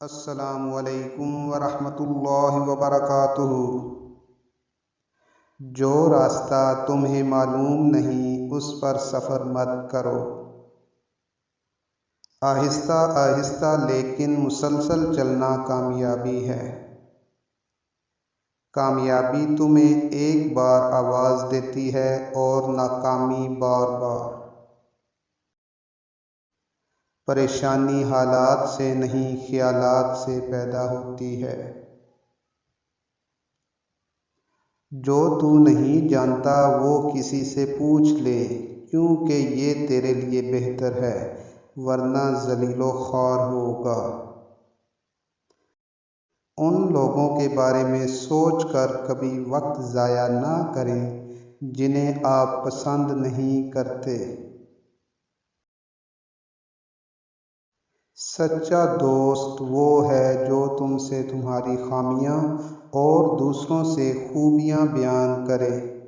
السلام علیکم ورحمۃ اللہ وبرکاتہ۔ جو راستہ تمہیں معلوم نہیں اس پر سفر مت کرو۔ آہستہ آہستہ لیکن مسلسل چلنا کامیابی ہے۔ کامیابی تمہیں ایک بار آواز دیتی ہے اور ناکامی بار بار۔ پریشانی حالات سے نہیں خیالات سے پیدا ہوتی ہے۔ جو تو نہیں جانتا وہ کسی سے پوچھ لے، کیونکہ یہ تیرے لیے بہتر ہے، ورنہ ذلیل و خوار ہوگا۔ ان لوگوں کے بارے میں سوچ کر کبھی وقت ضائع نہ کریں جنہیں آپ پسند نہیں کرتے۔ سچا دوست وہ ہے جو تم سے تمہاری خامیاں اور دوسروں سے خوبیاں بیان کرے۔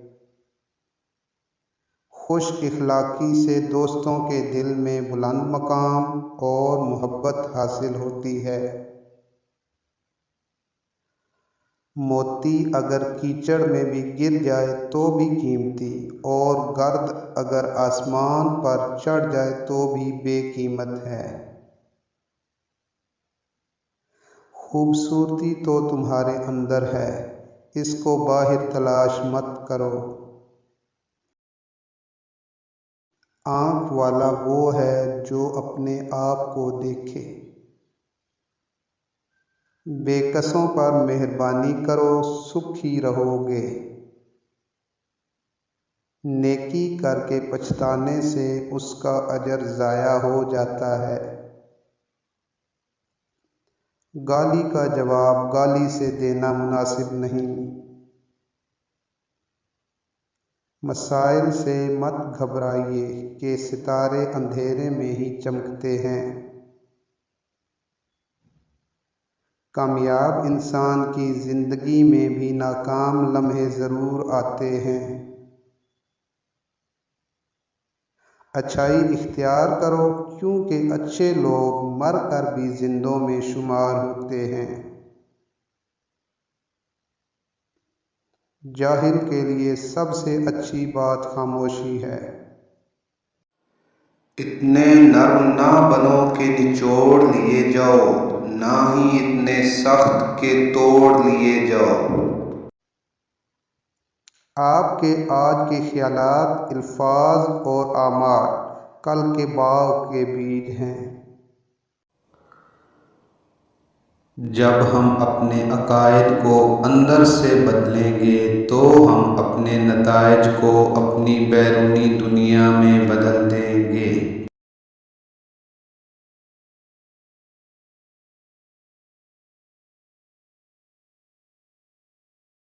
خوش اخلاقی سے دوستوں کے دل میں بلند مقام اور محبت حاصل ہوتی ہے۔ موتی اگر کیچڑ میں بھی گر جائے تو بھی قیمتی، اور گرد اگر آسمان پر چڑھ جائے تو بھی بے قیمت ہے۔ خوبصورتی تو تمہارے اندر ہے، اس کو باہر تلاش مت کرو۔ آنکھ والا وہ ہے جو اپنے آپ کو دیکھے۔ بے کسوں پر مہربانی کرو، سکھی رہو گے۔ نیکی کر کے پچھتانے سے اس کا اجر ضائع ہو جاتا ہے۔ گالی کا جواب گالی سے دینا مناسب نہیں۔ مسائل سے مت گھبرائیے کہ ستارے اندھیرے میں ہی چمکتے ہیں۔ کامیاب انسان کی زندگی میں بھی ناکام لمحے ضرور آتے ہیں۔ اچھائی اختیار کرو، کیونکہ اچھے لوگ مر کر بھی زندوں میں شمار ہوتے ہیں۔ جاہل کے لیے سب سے اچھی بات خاموشی ہے۔ اتنے نرم نہ بنو کہ نچوڑ لیے جاؤ، نہ ہی اتنے سخت کہ توڑ لیے جاؤ۔ آپ کے آج کے خیالات، الفاظ اور اعمال کل کے باغ کے بیج ہیں۔ جب ہم اپنے عقائد کو اندر سے بدلیں گے تو ہم اپنے نتائج کو اپنی بیرونی دنیا میں بدل دیں گے۔